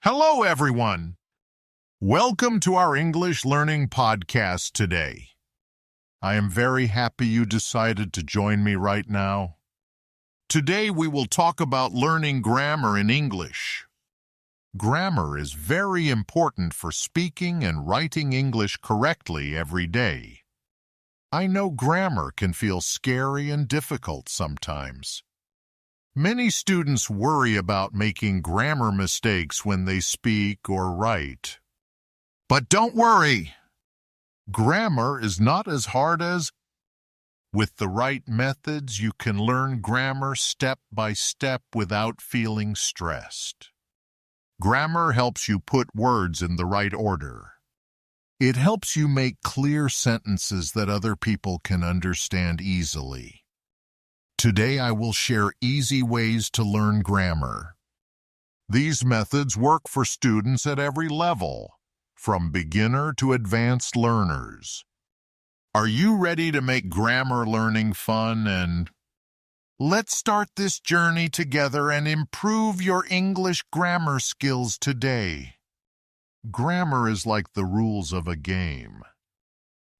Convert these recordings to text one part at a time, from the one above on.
Hello, everyone. Welcome to our English learning podcast today. I am very happy you decided to join me right now. Today we will talk about learning grammar in English. Grammar is very important for speaking and writing English correctly every day. I know grammar can feel scary and difficult sometimes. Many students worry about making grammar mistakes when they speak or write. But don't worry! Grammar is not as hard as... With the right methods, you can learn grammar step by step without feeling stressed. Grammar helps you put words in the right order. It helps you make clear sentences that other people can understand easily. Today I will share easy ways to learn grammar. These methods work for students at every level, from beginner to advanced learners. Are you ready to make grammar learning fun? Let's start this journey together and improve your English grammar skills today. Grammar is like the rules of a game.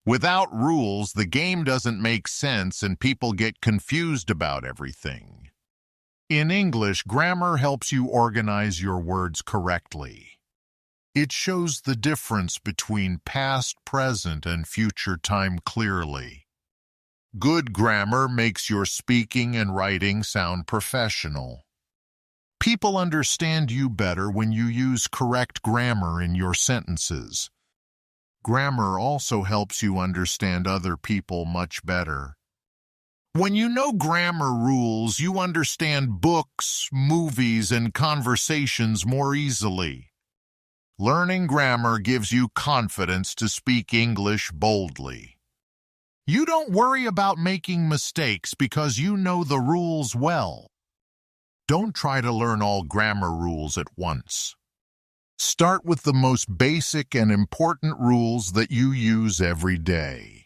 Without rules, the game doesn't make sense and people get confused about everything. In English, grammar helps you organize your words correctly. It shows the difference between past, present, and future time clearly. Good grammar makes your speaking and writing sound professional. People understand you better when you use correct grammar in your sentences. Grammar also helps you understand other people much better. When you know grammar rules, you understand books, movies, and conversations more easily. Learning grammar gives you confidence to speak English boldly. You don't worry about making mistakes because you know the rules well. Don't try to learn all grammar rules at once. Start with the most basic and important rules that you use every day.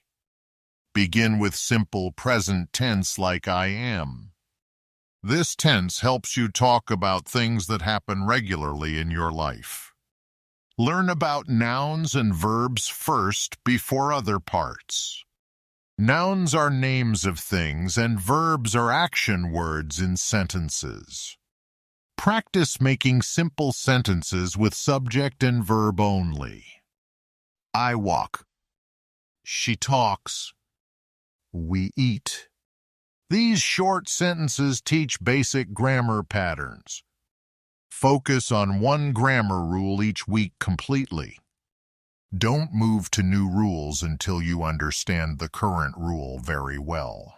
Begin with simple present tense like I am. This tense helps you talk about things that happen regularly in your life. Learn about nouns and verbs first before other parts. Nouns are names of things and verbs are action words in sentences. Practice making simple sentences with subject and verb only. I walk. She talks. We eat. These short sentences teach basic grammar patterns. Focus on one grammar rule each week completely. Don't move to new rules until you understand the current rule very well.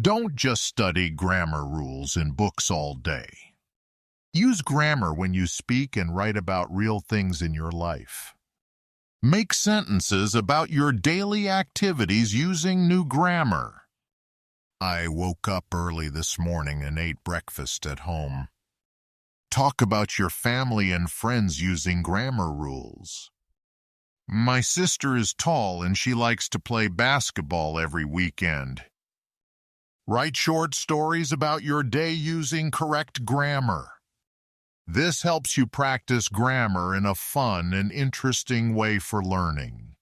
Don't just study grammar rules in books all day. Use grammar when you speak and write about real things in your life. Make sentences about your daily activities using new grammar. I woke up early this morning and ate breakfast at home. Talk about your family and friends using grammar rules. My sister is tall and she likes to play basketball every weekend. Write short stories about your day using correct grammar. This helps you practice grammar in a fun and interesting way for learning.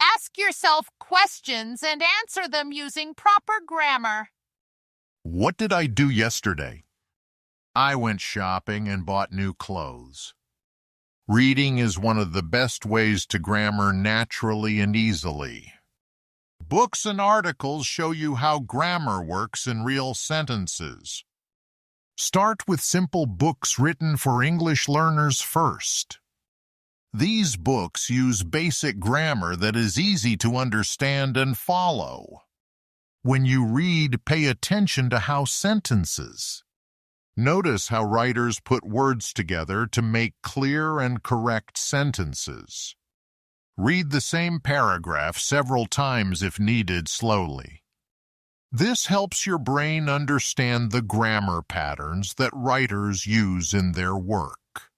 Ask yourself questions and answer them using proper grammar. What did I do yesterday? I went shopping and bought new clothes. Reading is one of the best ways to grammar naturally and easily. Books and articles show you how grammar works in real sentences. Start with simple books written for English learners first. These books use basic grammar that is easy to understand and follow. When you read, pay attention to how sentences. Notice how writers put words together to make clear and correct sentences. Read the same paragraph several times if needed slowly. This helps your brain understand the grammar patterns that writers use in their work.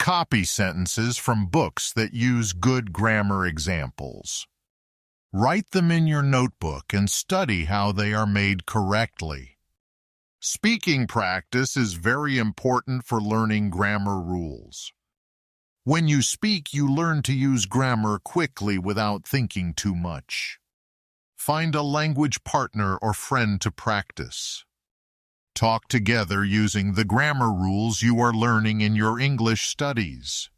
Copy sentences from books that use good grammar examples. Write them in your notebook and study how they are made correctly. Speaking practice is very important for learning grammar rules. When you speak, you learn to use grammar quickly without thinking too much. Find a language partner or friend to practice. Talk together using the grammar rules you are learning in your English studies.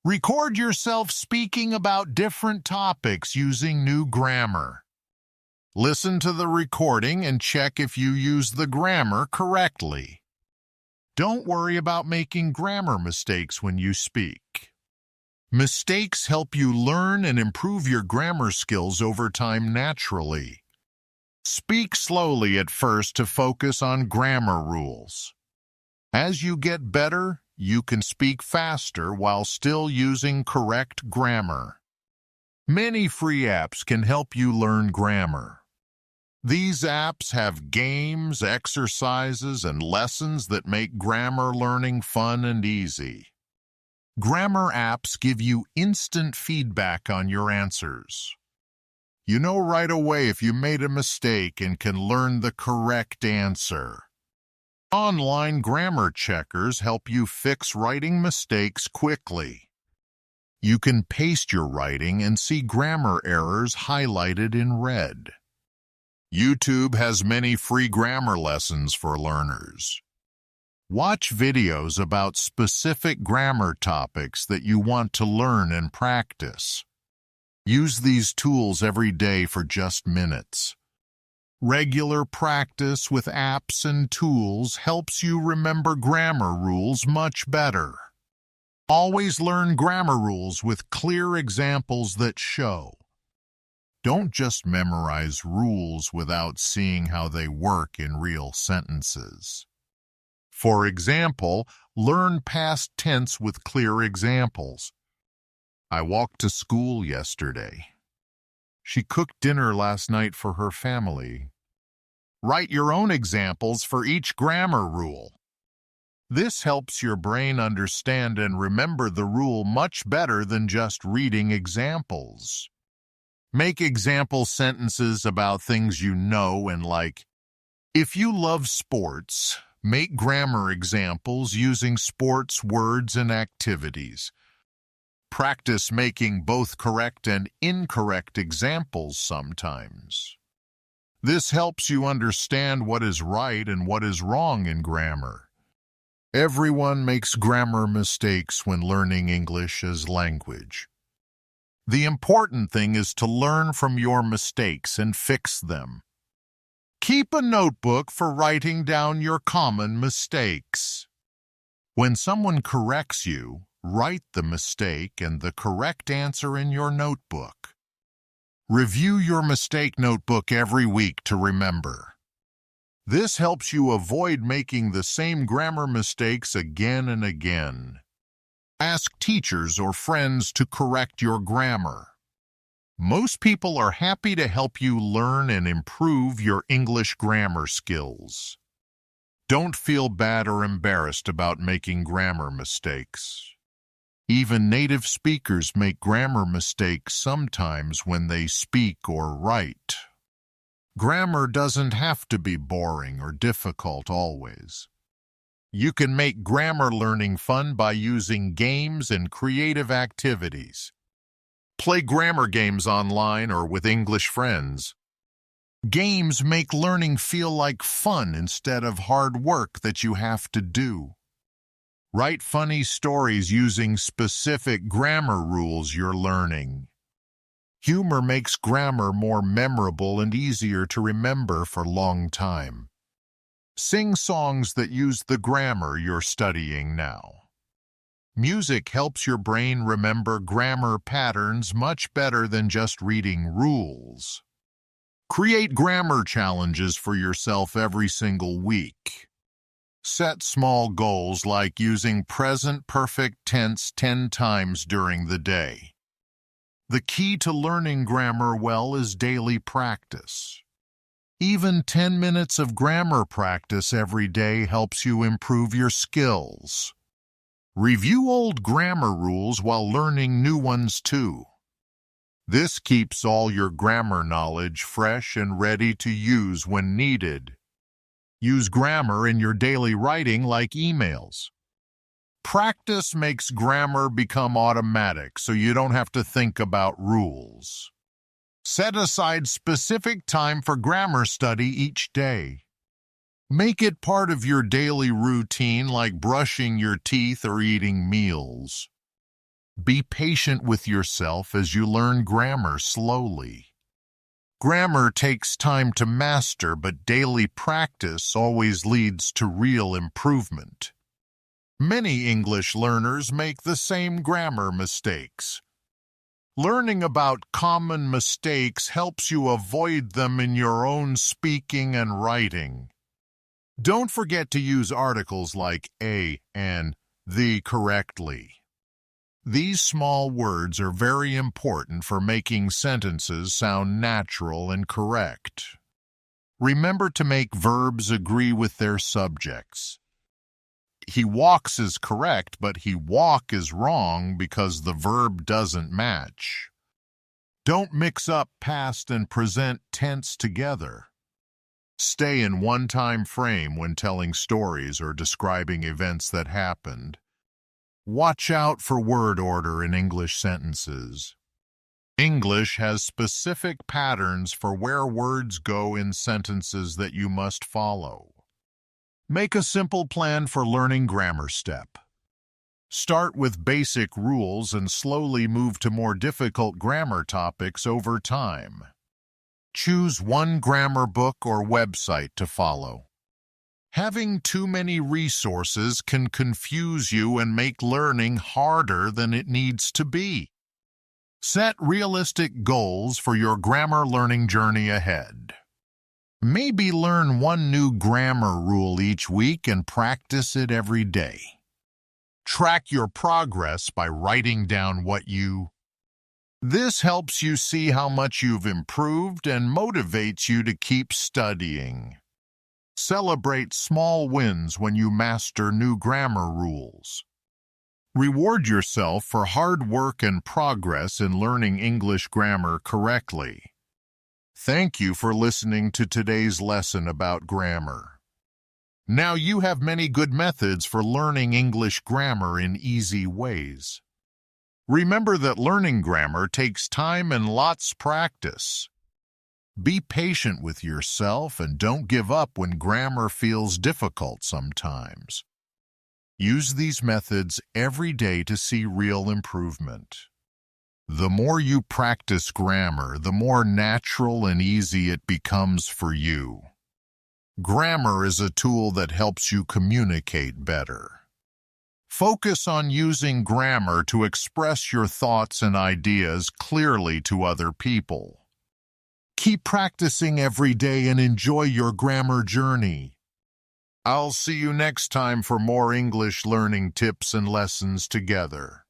Record yourself speaking about different topics using new grammar. Listen to the recording and check if you use the grammar correctly. Don't worry about making grammar mistakes when you speak. Mistakes help you learn and improve your grammar skills over time naturally. Speak slowly at first to focus on grammar rules. As you get better, you can speak faster while still using correct grammar. Many free apps can help you learn grammar. These apps have games, exercises, and lessons that make grammar learning fun and easy. Grammar apps give you instant feedback on your answers. You know right away if you made a mistake and can learn the correct answer. Online grammar checkers help you fix writing mistakes quickly. You can paste your writing and see grammar errors highlighted in red. YouTube has many free grammar lessons for learners. Watch videos about specific grammar topics that you want to learn and practice. Use these tools every day for just minutes. Regular practice with apps and tools helps you remember grammar rules much better. Always learn grammar rules with clear examples that show. Don't just memorize rules without seeing how they work in real sentences. For example, learn past tense with clear examples. I walked to school yesterday. She cooked dinner last night for her family. Write your own examples for each grammar rule. This helps your brain understand and remember the rule much better than just reading examples. Make example sentences about things you know and like. If you love sports, make grammar examples using sports words and activities. Practice making both correct and incorrect examples sometimes. This helps you understand what is right and what is wrong in grammar. Everyone makes grammar mistakes when learning English as language. The important thing is to learn from your mistakes and fix them. Keep a notebook for writing down your common mistakes. When someone corrects you, write the mistake and the correct answer in your notebook. Review your mistake notebook every week to remember. This helps you avoid making the same grammar mistakes again and again. Ask teachers or friends to correct your grammar. Most people are happy to help you learn and improve your English grammar skills. Don't feel bad or embarrassed about making grammar mistakes. Even native speakers make grammar mistakes sometimes when they speak or write. Grammar doesn't have to be boring or difficult always. You can make grammar learning fun by using games and creative activities. Play grammar games online or with English friends. Games make learning feel like fun instead of hard work that you have to do. Write funny stories using specific grammar rules you're learning. Humor makes grammar more memorable and easier to remember for a long time. Sing songs that use the grammar you're studying now. Music helps your brain remember grammar patterns much better than just reading rules. Create grammar challenges for yourself every single week. Set small goals like using present perfect tense 10 times during the day. The key to learning grammar well is daily practice. Even 10 minutes of grammar practice every day helps you improve your skills. Review old grammar rules while learning new ones too. This keeps all your grammar knowledge fresh and ready to use when needed. Use grammar in your daily writing like emails. Practice makes grammar become automatic, so you don't have to think about rules. Set aside specific time for grammar study each day. Make it part of your daily routine like brushing your teeth or eating meals. Be patient with yourself as you learn grammar slowly. Grammar takes time to master, but daily practice always leads to real improvement. Many English learners make the same grammar mistakes. Learning about common mistakes helps you avoid them in your own speaking and writing. Don't forget to use articles like a and the correctly. These small words are very important for making sentences sound natural and correct. Remember to make verbs agree with their subjects. He walks is correct, but he walk is wrong because the verb doesn't match. Don't mix up past and present tense together. Stay in one time frame when telling stories or describing events that happened. Watch out for word order in English sentences. English has specific patterns for where words go in sentences that you must follow. Make a simple plan for learning grammar step. Start with basic rules and slowly move to more difficult grammar topics over time. Choose one grammar book or website to follow. Having too many resources can confuse you and make learning harder than it needs to be. Set realistic goals for your grammar learning journey ahead. Maybe learn one new grammar rule each week and practice it every day. Track your progress by writing down This helps you see how much you've improved and motivates you to keep studying. Celebrate small wins when you master new grammar rules. Reward yourself for hard work and progress in learning English grammar correctly. Thank you for listening to today's lesson about grammar. Now you have many good methods for learning English grammar in easy ways. Remember that learning grammar takes time and lots of practice. Be patient with yourself and don't give up when grammar feels difficult sometimes. Use these methods every day to see real improvement. The more you practice grammar, the more natural and easy it becomes for you. Grammar is a tool that helps you communicate better. Focus on using grammar to express your thoughts and ideas clearly to other people. Keep practicing every day and enjoy your grammar journey. I'll see you next time for more English learning tips and lessons together.